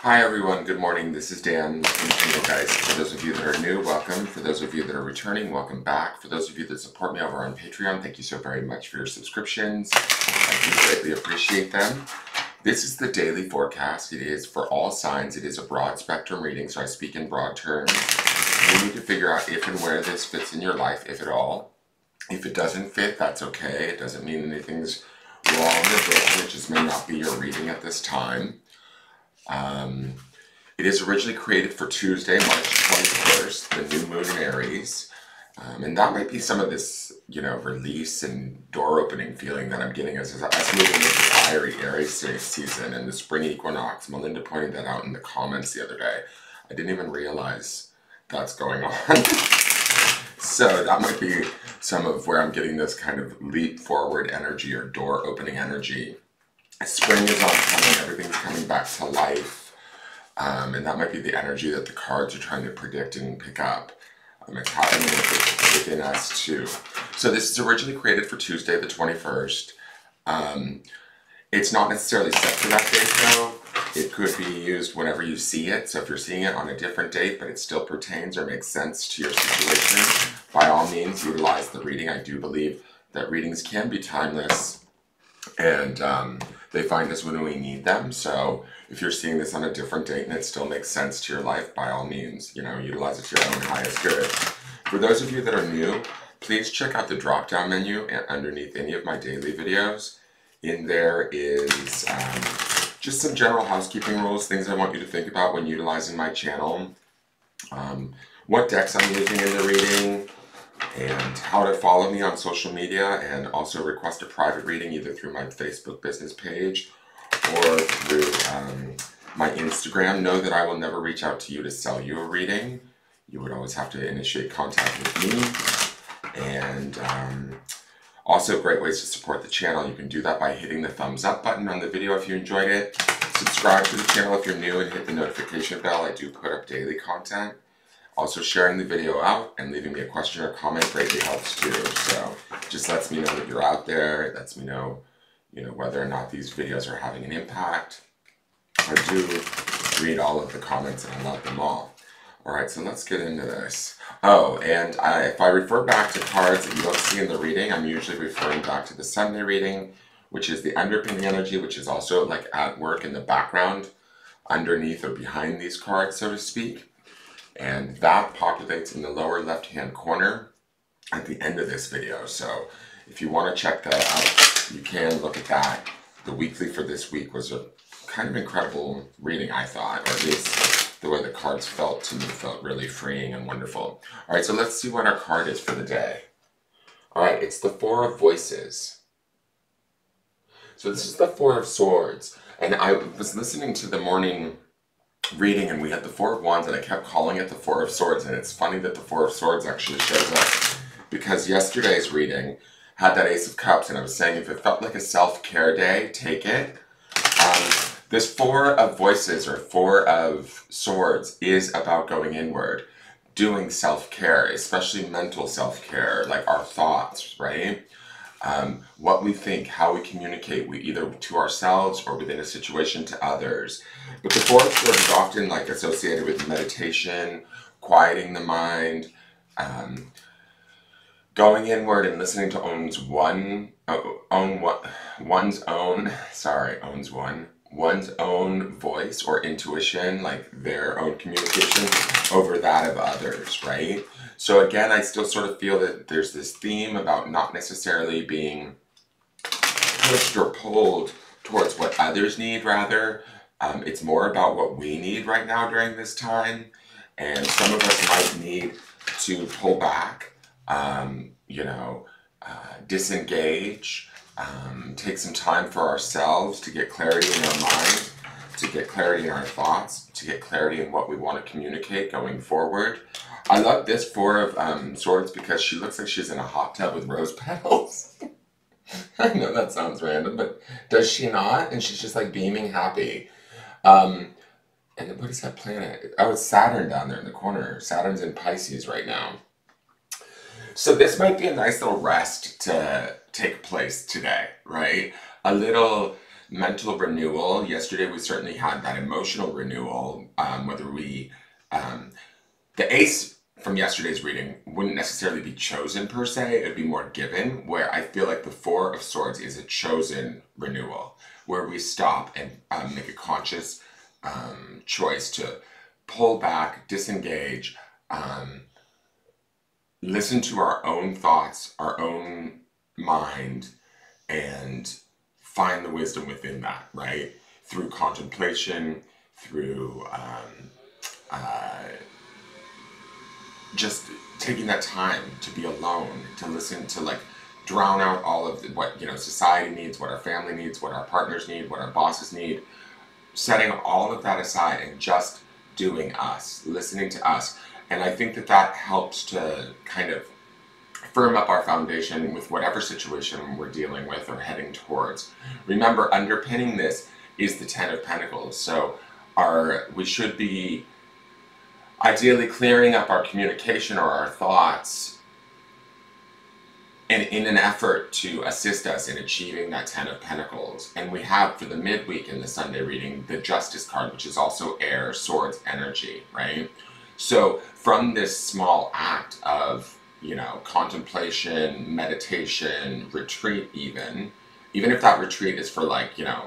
Hi everyone, good morning. This is Dan from Engelgeist. For those of you that are new, welcome. For those of you that are returning, welcome back. For those of you that support me over on Patreon, thank you so very much for your subscriptions. I do greatly appreciate them. This is the daily forecast. It is for all signs. It is a broad spectrum reading, so I speak in broad terms. You need to figure out if and where this fits in your life, if at all. If it doesn't fit, that's okay. It doesn't mean anything's wrong or broken. It just may not be your reading at this time. It is originally created for Tuesday, March 21st, the new moon in Aries. And that might be some of this, release and door opening feeling that I'm getting as us moving into the fiery Aries season and the spring equinox. Melinda pointed that out in the comments the other day. I didn't even realize that's going on. So that might be some of where I'm getting this kind of leap forward energy or door opening energy. Spring is oncoming, everything's coming back to life. And that might be the energy that the cards are trying to predict and pick up. It's happening within us too. So this is originally created for Tuesday the 21st. It's not necessarily set for that date though. It could be used whenever you see it. So if you're seeing it on a different date, but it still pertains or makes sense to your situation, by all means utilize the reading. I do believe that readings can be timeless and they find us when we need them. So if you're seeing this on a different date and it still makes sense to your life, by all means, utilize it to your own highest good. For those of you that are new, please check out the drop-down menu underneath any of my daily videos. In there is just some general housekeeping rules, things I want you to think about when utilizing my channel. What decks I'm using in the reading, and how to follow me on social media, and also request a private reading either through my Facebook business page or through my Instagram. Know that I will never reach out to you to sell you a reading. You would always have to initiate contact with me. And also great ways to support the channel. You can do that by hitting the thumbs up button on the video if you enjoyed it. Subscribe to the channel if you're new and hit the notification bell. I do put up daily content. Also, sharing the video out and leaving me a question or comment greatly helps too. So just lets me know that you're out there. It lets me know, whether or not these videos are having an impact. I do read all of the comments and I love them all. All right, so let's get into this. Oh, and if I refer back to cards that you don't see in the reading, I'm usually referring back to the Sunday reading, which is the underpinning energy, which is also like at work in the background, underneath or behind these cards, so to speak. And that populates in the lower left-hand corner at the end of this video. So if you want to check that out, you can look at that. The weekly for this week was a kind of incredible reading, I thought, or at least the way the cards felt to me felt really freeing and wonderful. All right, so let's see what our card is for the day. All right, it's the Four of Voices. So this is the Four of Swords. And I was listening to the morning reading and we had the Four of Wands and I kept calling it the Four of Swords, and it's funny that the Four of Swords actually shows up because yesterday's reading had that Ace of Cups, and I was saying if it felt like a self-care day, take it. This Four of Voices or Four of Swords is about going inward, doing self-care, especially mental self-care, like our thoughts, right? What we think, how we communicate, either to ourselves or within a situation to others. But the Four of Swords is often like associated with meditation, quieting the mind, going inward and listening to one's own voice or intuition, like their own communication over that of others, right? So again, I still sort of feel that there's this theme about not necessarily being pushed or pulled towards what others need, rather. It's more about what we need right now during this time. And some of us might need to pull back, disengage, take some time for ourselves to get clarity in our mind, to get clarity in our thoughts, to get clarity in what we want to communicate going forward. I love this Four of Swords because she looks like she's in a hot tub with rose petals. I know that sounds random, but does she not? And she's just like beaming happy. And what is that planet? Oh, it's Saturn down there in the corner. Saturn's in Pisces right now. So this might be a nice little rest to take place today, right? A little mental renewal. Yesterday we certainly had that emotional renewal, whether we, the ace from yesterday's reading wouldn't necessarily be chosen per se, it'd be more given, where I feel like the Four of Swords is a chosen renewal, where we stop and make a conscious choice to pull back, disengage, listen to our own thoughts, our own mind, and find the wisdom within that, right? Through contemplation, through just taking that time to be alone, to listen, to like drown out all of what, you know, society needs, what our family needs, what our partners need, what our bosses need, setting all of that aside and just doing us, listening to us. And I think that that helps to kind of firm up our foundation with whatever situation we're dealing with or heading towards. Remember, underpinning this is the Ten of Pentacles. So we should be ideally clearing up our communication or our thoughts, and in an effort to assist us in achieving that Ten of Pentacles. And we have, for the midweek in the Sunday reading, the Justice card, which is also air, swords, energy, right? So from this small act of, you know, contemplation, meditation, retreat even if that retreat is for like, you know,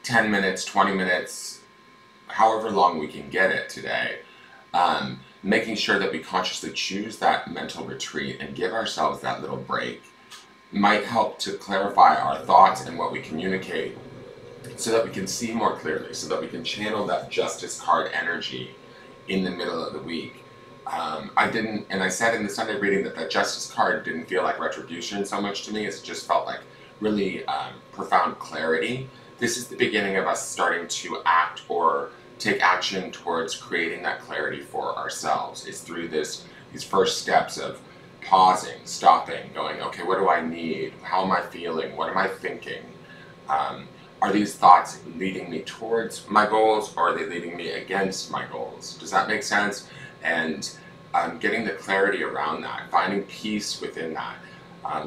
10 minutes, 20 minutes, however long we can get it today, making sure that we consciously choose that mental retreat and give ourselves that little break might help to clarify our thoughts and what we communicate so that we can see more clearly, so that we can channel that Justice card energy in the middle of the week. I said in the Sunday reading that that Justice card didn't feel like retribution so much to me, as it just felt like really profound clarity. This is the beginning of us starting to act or take action towards creating that clarity for ourselves. It's through these first steps of pausing, stopping, going, okay, what do I need? How am I feeling? What am I thinking? Are these thoughts leading me towards my goals, or are they leading me against my goals? Does that make sense? And getting the clarity around that, finding peace within that,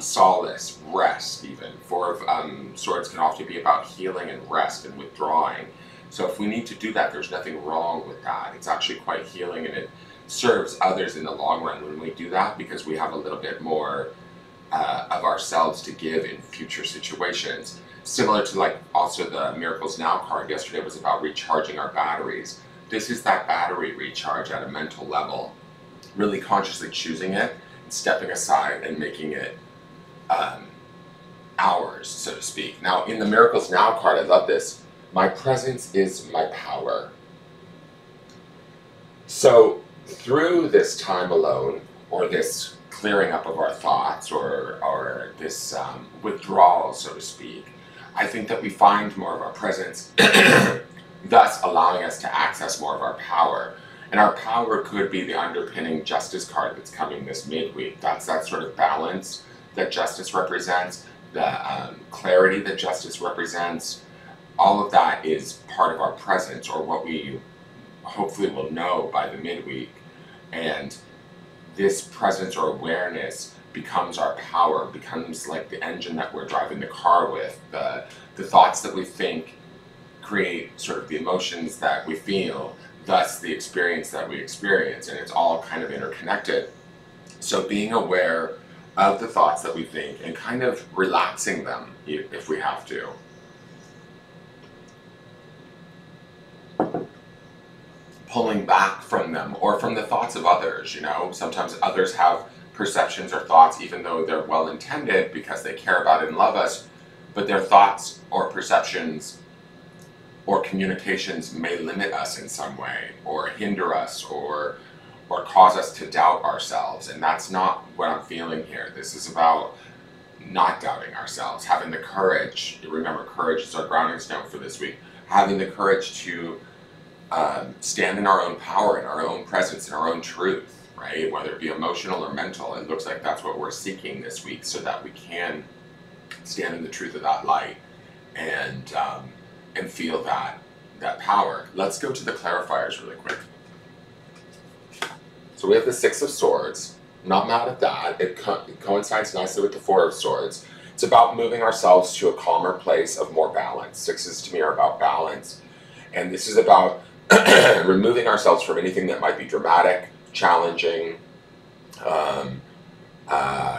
solace, rest even. Four of Swords can often be about healing and rest and withdrawing. So if we need to do that, there's nothing wrong with that. It's actually quite healing, and it serves others in the long run when we do that, because we have a little bit more of ourselves to give in future situations. Similar to like also the Miracles Now card yesterday was about recharging our batteries. This is that battery recharge at a mental level, really consciously choosing it, and stepping aside and making it ours, so to speak. Now in the Miracles Now card, I love this. My presence is my power. So through this time alone, or this clearing up of our thoughts, or this withdrawal, so to speak, I think that we find more of our presence, thus allowing us to access more of our power. And our power could be the underpinning Justice card that's coming this midweek. That's that sort of balance that Justice represents, the clarity that Justice represents. All of that is part of our presence, or what we hopefully will know by the midweek. And this presence or awareness becomes our power, becomes like the engine that we're driving the car with. The thoughts that we think create sort of the emotions that we feel, thus the experience that we experience, and it's all kind of interconnected. So being aware of the thoughts that we think and kind of relaxing them if we have to. Pulling back from them, or from the thoughts of others, you know. Sometimes others have perceptions or thoughts, even though they're well intended because they care about and love us, but their thoughts or perceptions or communications may limit us in some way, or hinder us, or cause us to doubt ourselves. And that's not what I'm feeling here. This is about not doubting ourselves, having the courage. Remember, courage is our grounding stone for this week. Having the courage to stand in our own power, in our own presence, in our own truth, right? Whether it be emotional or mental, it looks like that's what we're seeking this week, so that we can stand in the truth of that light and feel that power. Let's go to the clarifiers really quick. So we have the Six of Swords. Not mad at that. It coincides nicely with the Four of Swords. It's about moving ourselves to a calmer place of more balance. Sixes to me are about balance. And this is about removing ourselves from anything that might be dramatic, challenging,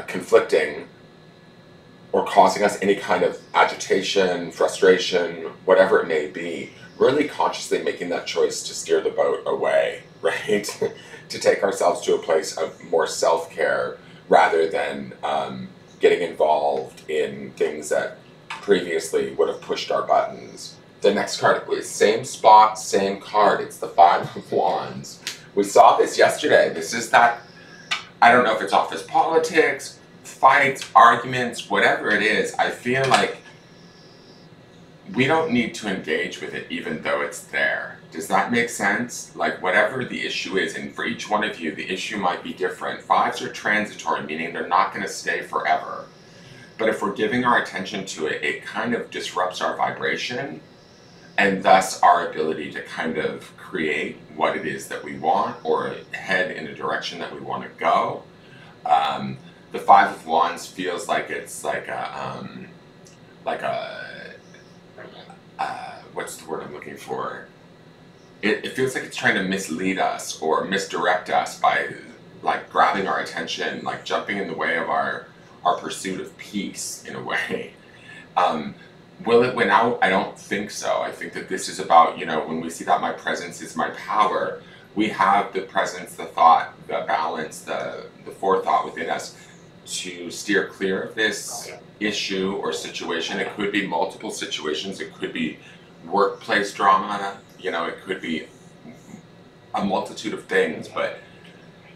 conflicting, or causing us any kind of agitation, frustration, whatever it may be. Really consciously making that choice to steer the boat away, right? To take ourselves to a place of more self-care rather than getting involved in things that previously would have pushed our buttons. The next card, please. Same spot, same card. It's the Five of Wands. We saw this yesterday. This is that, I don't know if it's office politics, fights, arguments, whatever it is. I feel like we don't need to engage with it even though it's there. Does that make sense? Like whatever the issue is, and for each one of you, the issue might be different. Fives are transitory, meaning they're not going to stay forever. But if we're giving our attention to it, it kind of disrupts our vibration and thus our ability to kind of create what it is that we want or head in a direction that we want to go. The Five of Wands feels like it's like a what's the word I'm looking for? It feels like it's trying to mislead us or misdirect us by like grabbing our attention, like jumping in the way of our pursuit of peace in a way. Will it win out? I don't think so. I think that this is about, you know, when we see that my presence is my power, we have the presence, the thought, the balance, the forethought within us to steer clear of this issue or situation. It could be multiple situations. It could be workplace drama. You know, it could be a multitude of things, but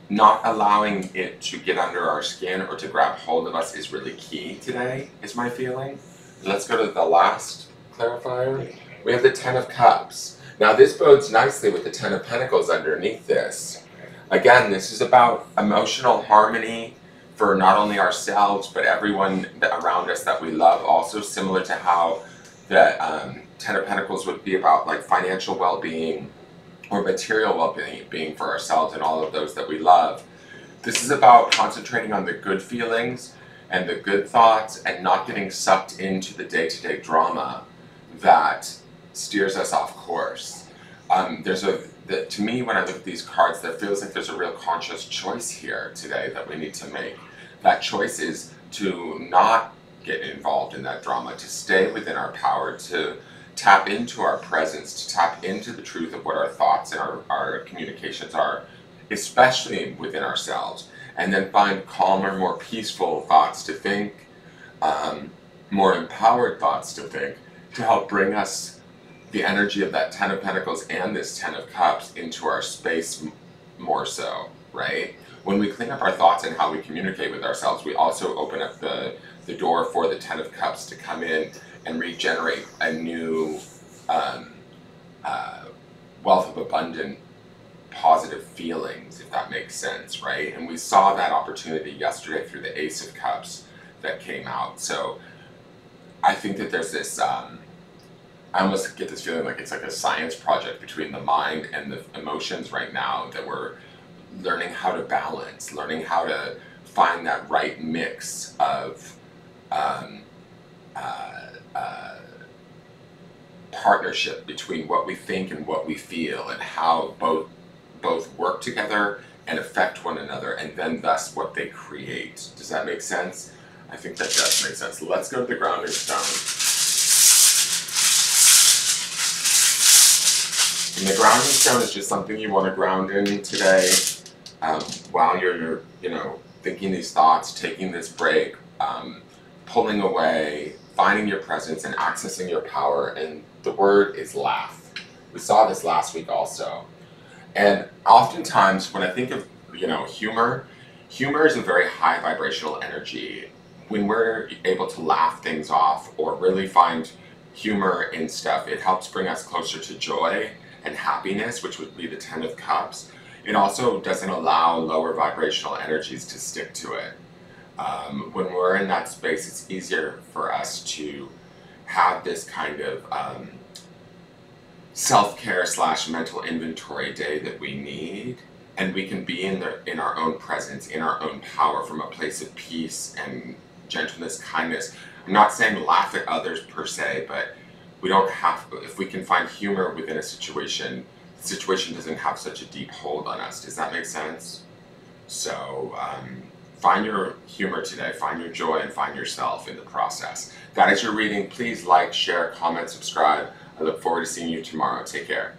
not allowing it to get under our skin or to grab hold of us is really key today, is my feeling. Let's go to the last clarifier. We have the Ten of Cups. Now this bodes nicely with the Ten of Pentacles underneath this. Again, this is about emotional harmony for not only ourselves, but everyone around us that we love. Also similar to how the Ten of Pentacles would be about like financial well-being or material well-being for ourselves and all of those that we love. This is about concentrating on the good feelings and the good thoughts and not getting sucked into the day-to-day drama that steers us off course. To me, when I look at these cards, that feels like there's a real conscious choice here today that we need to make. That choice is to not get involved in that drama, to stay within our power, to tap into our presence, to tap into the truth of what our thoughts and our communications are, especially within ourselves, and then find calmer, more peaceful thoughts to think, more empowered thoughts to think, to help bring us the energy of that Ten of Pentacles and this Ten of Cups into our space more so, right? When we clean up our thoughts and how we communicate with ourselves, we also open up the door for the Ten of Cups to come in and regenerate a new wealth of abundant positive feelings, if that makes sense, right? And we saw that opportunity yesterday through the Ace of Cups that came out. So I think that there's this, I almost get this feeling like it's like a science project between the mind and the emotions right now that we're learning how to balance, learning how to find that right mix of partnership between what we think and what we feel, and how both work together and affect one another, and then thus what they create. Does that make sense? I think that does make sense. Let's go to the grounding stone. And the grounding stone is just something you want to ground in today, while you're thinking these thoughts, taking this break, pulling away, finding your presence and accessing your power. And the word is laugh. We saw this last week also. And oftentimes when I think of, humor is a very high vibrational energy. When we're able to laugh things off or really find humor in stuff, it helps bring us closer to joy and happiness, which would be the Ten of Cups. It also doesn't allow lower vibrational energies to stick to it. When we're in that space, it's easier for us to have this kind of self-care / mental inventory day that we need, and we can be in our own presence, in our own power, from a place of peace and gentleness, kindness. I'm not saying laugh at others per se, but we don't have, if we can find humor within a situation, the situation doesn't have such a deep hold on us. Does that make sense? So find your humor today, find your joy, and find yourself in the process. That is your reading. Please like, share, comment, subscribe. I look forward to seeing you tomorrow. Take care.